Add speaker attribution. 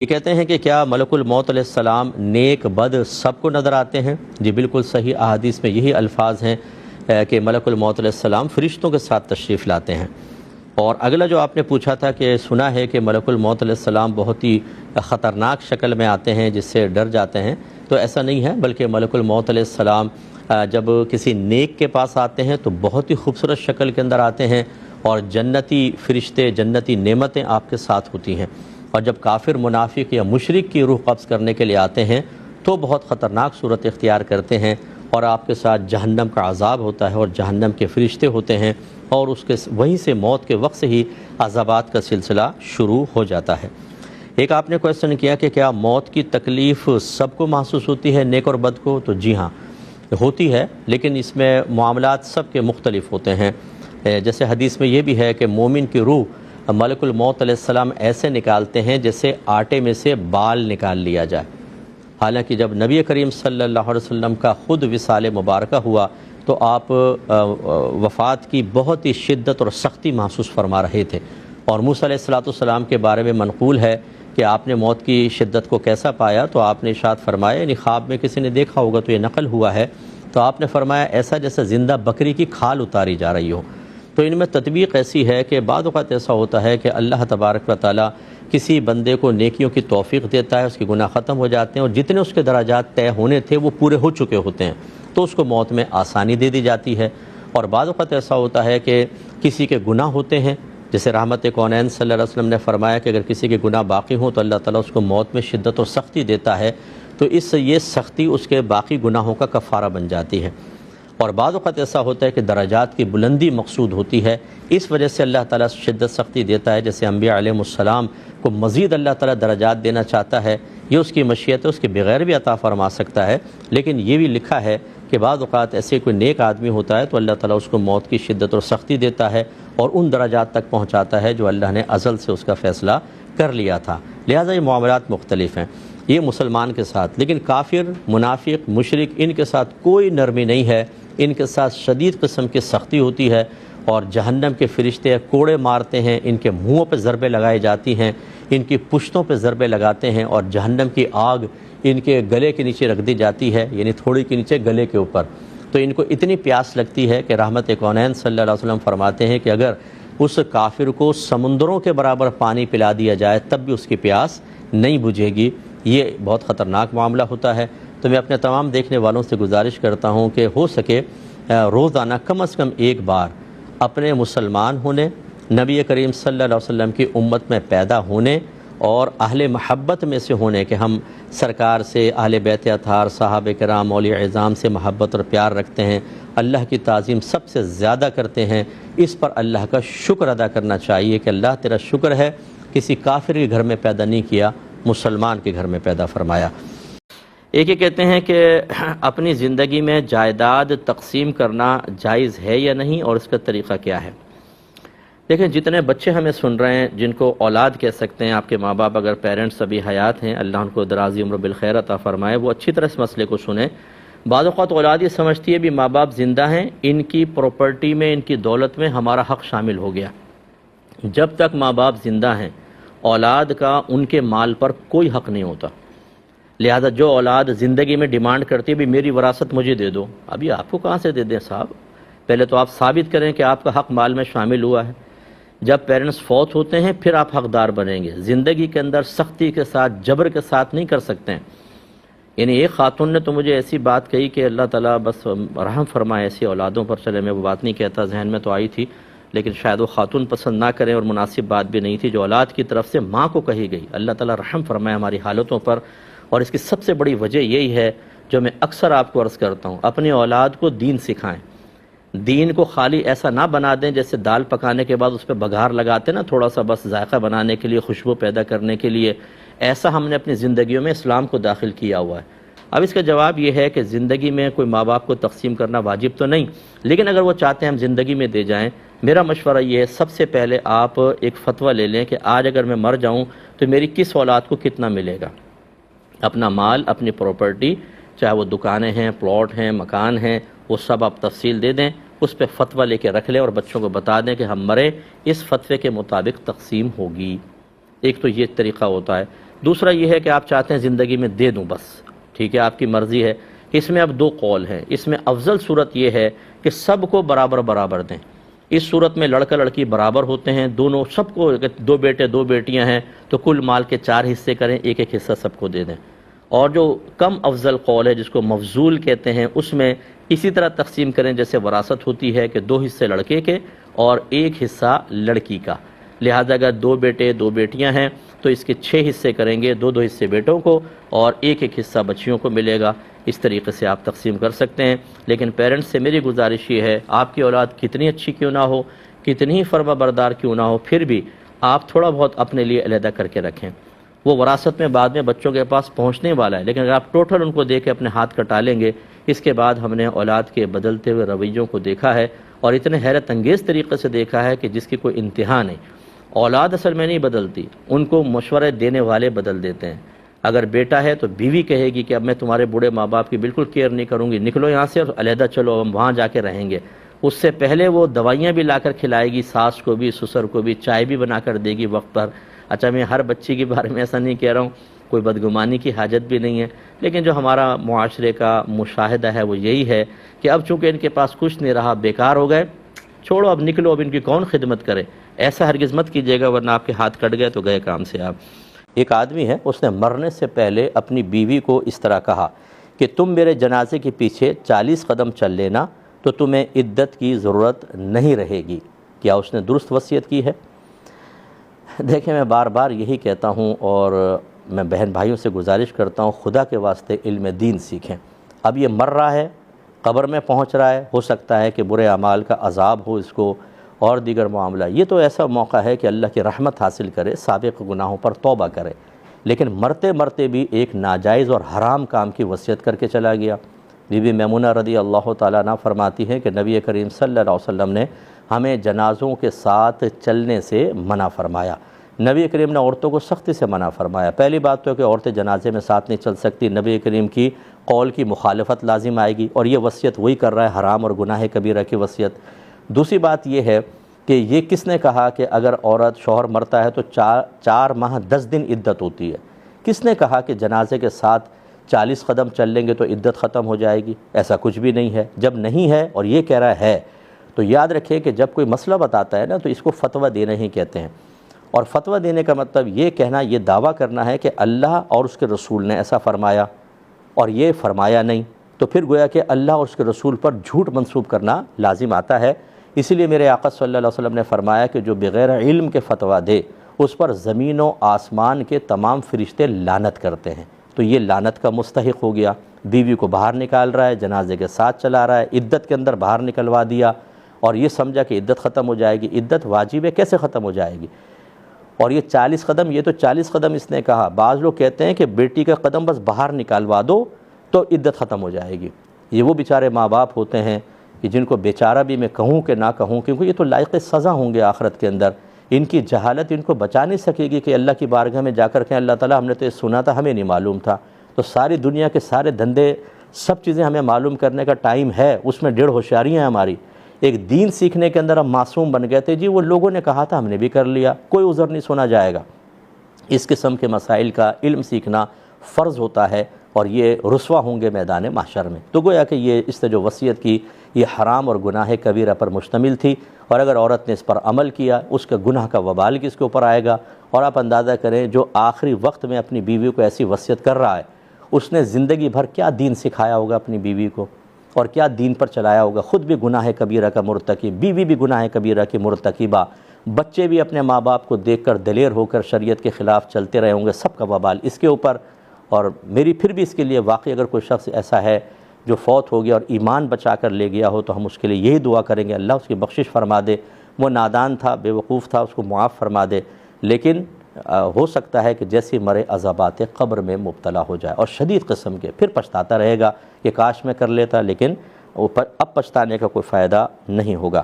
Speaker 1: یہ کہتے ہیں کہ کیا ملک الموت علیہ السلام نیک بد سب کو نظر آتے ہیں؟ جی بالکل صحیح، احادیث میں یہی الفاظ ہیں کہ ملک الموت علیہ السلام فرشتوں کے ساتھ تشریف لاتے ہیں۔ اور اگلا جو آپ نے پوچھا تھا کہ سنا ہے کہ ملک الموت علیہ السلام بہت ہی خطرناک شکل میں آتے ہیں جس سے ڈر جاتے ہیں، تو ایسا نہیں ہے، بلکہ ملک الموت علیہ السلام جب کسی نیک کے پاس آتے ہیں تو بہت ہی خوبصورت شکل کے اندر آتے ہیں اور جنتی فرشتے، جنتی نعمتیں آپ کے ساتھ ہوتی ہیں۔ اور جب کافر، منافق یا مشرک کی روح قبض کرنے کے لیے آتے ہیں تو بہت خطرناک صورت اختیار کرتے ہیں اور آپ کے ساتھ جہنم کا عذاب ہوتا ہے اور جہنم کے فرشتے ہوتے ہیں، اور اس کے وہیں سے موت کے وقت سے ہی عذابات کا سلسلہ شروع ہو جاتا ہے۔ ایک آپ نے کویسچن کیا کہ کیا موت کی تکلیف سب کو محسوس ہوتی ہے، نیک اور بد کو؟ تو جی ہاں ہوتی ہے، لیکن اس میں معاملات سب کے مختلف ہوتے ہیں۔ جیسے حدیث میں یہ بھی ہے کہ مومن کی روح ملک الموت علیہ السلام ایسے نکالتے ہیں جیسے آٹے میں سے بال نکال لیا جائے۔ حالانکہ جب نبی کریم صلی اللہ علیہ وسلم کا خود وصال مبارکہ ہوا تو آپ وفات کی بہت ہی شدت اور سختی محسوس فرما رہے تھے، اور موسیٰ علیہ السلام کے بارے میں منقول ہے کہ آپ نے موت کی شدت کو کیسا پایا، تو آپ نے ارشاد فرمایا، یعنی خواب میں کسی نے دیکھا ہوگا تو یہ نقل ہوا ہے، تو آپ نے فرمایا ایسا جیسے زندہ بکری کی کھال اتاری جا رہی ہو۔ تو ان میں تطبیق ایسی ہے کہ بعض اوقات ایسا ہوتا ہے کہ اللہ تبارک و تعالیٰ کسی بندے کو نیکیوں کی توفیق دیتا ہے، اس کے گناہ ختم ہو جاتے ہیں اور جتنے اس کے درجات طے ہونے تھے وہ پورے ہو چکے ہوتے ہیں، تو اس کو موت میں آسانی دے دی جاتی ہے۔ اور بعض اوقات ایسا ہوتا ہے کہ کسی کے گناہ ہوتے ہیں، جیسے رحمت کونین صلی اللہ علیہ وسلم نے فرمایا کہ اگر کسی کے گناہ باقی ہوں تو اللہ تعالیٰ اس کو موت میں شدت اور سختی دیتا ہے، تو اس سے یہ سختی اس کے باقی گناہوں کا کفارہ بن جاتی ہے۔ اور بعض اوقات ایسا ہوتا ہے کہ درجات کی بلندی مقصود ہوتی ہے، اس وجہ سے اللہ تعالیٰ شدت سختی دیتا ہے، جیسے انبیاء علیہ السلام کو مزید اللہ تعالیٰ درجات دینا چاہتا ہے، یہ اس کی مشیت ہے، اس کے بغیر بھی عطا فرما سکتا ہے۔ لیکن یہ بھی لکھا ہے کہ بعض اوقات ایسے کوئی نیک آدمی ہوتا ہے تو اللہ تعالیٰ اس کو موت کی شدت اور سختی دیتا ہے اور ان درجات تک پہنچاتا ہے جو اللہ نے ازل سے اس کا فیصلہ کر لیا تھا۔ لہٰذا یہ معاملات مختلف ہیں، یہ مسلمان کے ساتھ، لیکن کافر، منافق، مشرک، ان کے ساتھ کوئی نرمی نہیں ہے، ان کے ساتھ شدید قسم کی سختی ہوتی ہے، اور جہنم کے فرشتے کوڑے مارتے ہیں، ان کے منہوں پہ ضربیں لگائی جاتی ہیں، ان کی پشتوں پہ ضربیں لگاتے ہیں، اور جہنم کی آگ ان کے گلے کے نیچے رکھ دی جاتی ہے، یعنی تھوڑی کے نیچے گلے کے اوپر۔ تو ان کو اتنی پیاس لگتی ہے کہ رحمت کونین صلی اللہ علیہ وسلم فرماتے ہیں کہ اگر اس کافر کو سمندروں کے برابر پانی پلا دیا جائے تب بھی اس کی پیاس نہیں بجھے گی۔ یہ بہت خطرناک معاملہ ہوتا ہے۔ تو میں اپنے تمام دیکھنے والوں سے گزارش کرتا ہوں کہ ہو سکے روزانہ کم از کم ایک بار اپنے مسلمان ہونے، نبی کریم صلی اللہ علیہ وسلم کی امت میں پیدا ہونے اور اہل محبت میں سے ہونے، کہ ہم سرکار سے، اہل بیت اطہار، صحابہ کرام، اولیاء اعظام سے محبت اور پیار رکھتے ہیں، اللہ کی تعظیم سب سے زیادہ کرتے ہیں، اس پر اللہ کا شکر ادا کرنا چاہیے کہ اللہ تیرا شکر ہے کسی کافر کے گھر میں پیدا نہیں کیا، مسلمان کے گھر میں پیدا فرمایا۔ ایک یہ کہتے ہیں کہ اپنی زندگی میں جائیداد تقسیم کرنا جائز ہے یا نہیں، اور اس کا طریقہ کیا ہے؟ دیکھیں، جتنے بچے ہمیں سن رہے ہیں جن کو اولاد کہہ سکتے ہیں، آپ کے ماں باپ اگر پیرنٹس ابھی حیات ہیں، اللہ ان کو دراز عمر بالخیر عطا فرمائے، وہ اچھی طرح اس مسئلے کو سنیں۔ بعض اوقات اولاد یہ سمجھتی ہے بھی ماں باپ زندہ ہیں، ان کی پراپرٹی میں، ان کی دولت میں ہمارا حق شامل ہو گیا۔ جب تک ماں باپ زندہ ہیں اولاد کا ان کے مال پر کوئی حق نہیں ہوتا۔ لہذا جو اولاد زندگی میں ڈیمانڈ کرتی ہے بھی میری وراثت مجھے دے دو، ابھی آپ کو کہاں سے دے دیں صاحب؟ پہلے تو آپ ثابت کریں کہ آپ کا حق مال میں شامل ہوا ہے۔ جب پیرنٹس فوت ہوتے ہیں پھر آپ حقدار بنیں گے، زندگی کے اندر سختی کے ساتھ، جبر کے ساتھ نہیں کر سکتے ہیں۔ یعنی ایک خاتون نے تو مجھے ایسی بات کہی کہ اللہ تعالیٰ بس رحم فرمائے ایسی اولادوں پر۔ چلے میں وہ بات نہیں کہتا، ذہن میں تو آئی تھی، لیکن شاید وہ خاتون پسند نہ کریں اور مناسب بات بھی نہیں تھی جو اولاد کی طرف سے ماں کو کہی گئی۔ اللہ تعالیٰ رحم فرمائے ہماری حالتوں پر، اور اس کی سب سے بڑی وجہ یہی ہے جو میں اکثر آپ کو عرض کرتا ہوں، اپنی اولاد کو دین سکھائیں۔ دین کو خالی ایسا نہ بنا دیں جیسے دال پکانے کے بعد اس پہ بگھار لگاتے نا، تھوڑا سا بس ذائقہ بنانے کے لیے، خوشبو پیدا کرنے کے لیے۔ ایسا ہم نے اپنی زندگیوں میں اسلام کو داخل کیا ہوا ہے۔ اب اس کا جواب یہ ہے کہ زندگی میں کوئی ماں باپ کو تقسیم کرنا واجب تو نہیں، لیکن اگر وہ چاہتے ہیں ہم زندگی میں دے جائیں، میرا مشورہ یہ ہے سب سے پہلے آپ ایک فتویٰ لے لیں کہ آج اگر میں مر جاؤں تو میری کس اولاد کو کتنا ملے گا۔ اپنا مال، اپنی پراپرٹی، چاہے وہ دکانیں ہیں، پلاٹ ہیں، مکان ہیں، وہ سب آپ تفصیل دے دیں، اس پہ فتویٰ لے کے رکھ لیں اور بچوں کو بتا دیں کہ ہم مرے اس فتوے کے مطابق تقسیم ہوگی۔ ایک تو یہ طریقہ ہوتا ہے۔ دوسرا یہ ہے کہ آپ چاہتے ہیں زندگی میں دے دوں بس، ٹھیک ہے، آپ کی مرضی ہے۔ اس میں اب دو قول ہیں۔ اس میں افضل صورت یہ ہے کہ سب کو برابر برابر دیں۔ اس صورت میں لڑکا لڑکی برابر ہوتے ہیں، دونوں، سب کو، دو بیٹے دو بیٹیاں ہیں تو کل مال کے 4 حصے کریں، ایک ایک حصہ سب کو دے دیں۔ اور جو کم افضل قول ہے جس کو مفضول کہتے ہیں، اس میں اسی طرح تقسیم کریں جیسے وراثت ہوتی ہے کہ 2 حصے لڑکے کے اور 1 حصہ لڑکی کا۔ لہذا اگر 2 بیٹے 2 بیٹیاں ہیں تو اس کے 6 حصے کریں گے، 2 حصے بیٹوں کو اور 1 حصہ بچیوں کو ملے گا۔ اس طریقے سے آپ تقسیم کر سکتے ہیں۔ لیکن پیرنٹس سے میری گزارش یہ ہے، آپ کی اولاد کتنی اچھی کیوں نہ ہو، کتنی ہی فرما بردار کیوں نہ ہو، پھر بھی آپ تھوڑا بہت اپنے لیے علیحدہ کر کے رکھیں۔ وہ وراثت میں بعد میں بچوں کے پاس پہنچنے والا ہے، لیکن اگر آپ ٹوٹل ان کو دے کے اپنے ہاتھ کٹا لیں گے، اس کے بعد ہم نے اولاد کے بدلتے ہوئے رویوں کو دیکھا ہے اور اتنے حیرت انگیز طریقے سے دیکھا ہے کہ جس کی کوئی انتہا نہیں۔ اولاد اصل میں نہیں بدلتی، ان کو مشورے دینے والے بدل دیتے ہیں۔ اگر بیٹا ہے تو بیوی کہے گی کہ اب میں تمہارے بوڑھے ماں باپ کی بالکل کیئر نہیں کروں گی، نکلو یہاں سے اور علیحدہ چلو، ہم وہاں جا کے رہیں گے۔ اس سے پہلے وہ دوائیاں بھی لا کر کھلائے گی، ساس کو بھی، سسر کو بھی، چائے بھی بنا کر دے گی وقت پر۔ اچھا، میں ہر بچی کے بارے میں ایسا نہیں کہہ رہا ہوں، کوئی بدگمانی کی حاجت بھی نہیں ہے، لیکن جو ہمارا معاشرے کا مشاہدہ ہے وہ یہی ہے کہ اب چونکہ ان کے پاس کچھ نہیں رہا، بیکار ہو گئے، چھوڑو اب نکلو، اب ان کی کون خدمت کرے۔ ایسا ہرگز مت کیجیے گا، ورنہ آپ کے ہاتھ کٹ گئے تو گئے کام سے آپ۔ ایک آدمی ہے، اس نے مرنے سے پہلے اپنی بیوی کو اس طرح کہا کہ تم میرے جنازے کے پیچھے 40 قدم چل لینا تو تمہیں عدت کی ضرورت نہیں رہے گی۔ کیا اس نے درست وصیت کی ہے؟ دیکھیں، میں بار بار یہی کہتا ہوں اور میں بہن بھائیوں سے گزارش کرتا ہوں، خدا کے واسطے علم دین سیکھیں۔ اب یہ مر رہا ہے، قبر میں پہنچ رہا ہے، ہو سکتا ہے کہ برے اعمال کا عذاب ہو اس کو اور دیگر معاملہ، یہ تو ایسا موقع ہے کہ اللہ کی رحمت حاصل کرے، سابق گناہوں پر توبہ کرے، لیکن مرتے مرتے بھی ایک ناجائز اور حرام کام کی وصیت کر کے چلا گیا۔ بی بی میمونہ رضی اللہ تعالیٰ عنہ فرماتی ہیں کہ نبی کریم صلی اللہ علیہ وسلم نے ہمیں جنازوں کے ساتھ چلنے سے منع فرمایا۔ نبی کریم نے عورتوں کو سختی سے منع فرمایا۔ پہلی بات تو ہے کہ عورتیں جنازے میں ساتھ نہیں چل سکتی، نبی کریم کی قول کی مخالفت لازم آئے گی، اور یہ وصیت وہی کر رہا ہے، حرام اور گناہ کبیرہ کی وصیت۔ دوسری بات یہ ہے کہ یہ کس نے کہا کہ اگر عورت شوہر مرتا ہے تو 4 ماہ 10 دن عدت ہوتی ہے؟ کس نے کہا کہ جنازے کے ساتھ 40 قدم چل لیں گے تو عدت ختم ہو جائے گی؟ ایسا کچھ بھی نہیں ہے۔ جب نہیں ہے اور یہ کہہ رہا ہے تو یاد رکھیں کہ جب کوئی مسئلہ بتاتا ہے نا تو اس کو فتویٰ دینا ہی کہتے ہیں، اور فتویٰ دینے کا مطلب یہ کہنا، یہ دعویٰ کرنا ہے کہ اللہ اور اس کے رسول نے ایسا فرمایا اور یہ فرمایا نہیں، تو پھر گویا کہ اللہ اور اس کے رسول پر جھوٹ منسوب کرنا لازم آتا ہے۔ اسی لیے میرے آقا صلی اللہ علیہ وسلم نے فرمایا کہ جو بغیر علم کے فتویٰ دے اس پر زمین و آسمان کے تمام فرشتے لعنت کرتے ہیں، تو یہ لعنت کا مستحق ہو گیا۔ بیوی کو باہر نکال رہا ہے، جنازے کے ساتھ چلا رہا ہے، عدت کے اندر باہر نکلوا دیا اور یہ سمجھا کہ عدت ختم ہو جائے گی۔ عدت واجب ہے، کیسے ختم ہو جائے گی؟ اور یہ 40 قدم، یہ تو 40 قدم اس نے کہا۔ بعض لوگ کہتے ہیں کہ بیٹی کا قدم بس باہر نکالوا دو تو عدت ختم ہو جائے گی۔ یہ وہ بیچارے ماں باپ ہوتے ہیں کہ جن کو بیچارہ بھی میں کہوں کہ نہ کہوں، کیونکہ یہ تو لائق سزا ہوں گے آخرت کے اندر۔ ان کی جہالت ان کو بچا نہیں سکے گی کہ اللہ کی بارگاہ میں جا کر کہیں اللہ تعالیٰ ہم نے تو یہ سنا تھا، ہمیں نہیں معلوم تھا۔ تو ساری دنیا کے سارے دھندے، سب چیزیں ہمیں معلوم کرنے کا ٹائم ہے، اس میں 1.5 ہوشیاریاں ہیں ہماری۔ ایک دین سیکھنے کے اندر ہم معصوم بن گئے تھے، جی وہ لوگوں نے کہا تھا ہم نے بھی کر لیا، کوئی عذر نہیں سنا جائے گا۔ اس قسم کے مسائل کا علم سیکھنا فرض ہوتا ہے اور یہ رسوا ہوں گے میدان محشر میں۔ تو گویا کہ یہ اس نے جو وصیت کی یہ حرام اور گناہ کبیرہ پر مشتمل تھی، اور اگر عورت نے اس پر عمل کیا اس کا گناہ کا وبال کس کے اوپر آئے گا۔ اور آپ اندازہ کریں جو آخری وقت میں اپنی بیوی کو ایسی وصیت کر رہا ہے، اس نے زندگی بھر کیا دین سکھایا ہوگا اپنی بیوی کو اور کیا دین پر چلایا ہوگا۔ خود بھی گناہ کبیرہ کا مرتکب، بیوی بھی گناہ کبیرہ کی مرتکبہ، بچے بھی اپنے ماں باپ کو دیکھ کر دلیر ہو کر شریعت کے خلاف چلتے رہے ہوں گے، سب کا وبال اس کے اوپر۔ اور میری پھر بھی اس کے لیے واقعی اگر کوئی شخص ایسا ہے جو فوت ہو گیا اور ایمان بچا کر لے گیا ہو تو ہم اس کے لیے یہی دعا کریں گے اللہ اس کی بخشش فرما دے۔ وہ نادان تھا، بے وقوف تھا، اس کو معاف فرما دے، لیکن ہو سکتا ہے کہ جیسی مرے عذابات قبر میں مبتلا ہو جائے اور شدید قسم کے، پھر پچھتاتا رہے گا کہ کاش میں کر لیتا، لیکن اب پچھتانے کا کوئی فائدہ نہیں ہوگا۔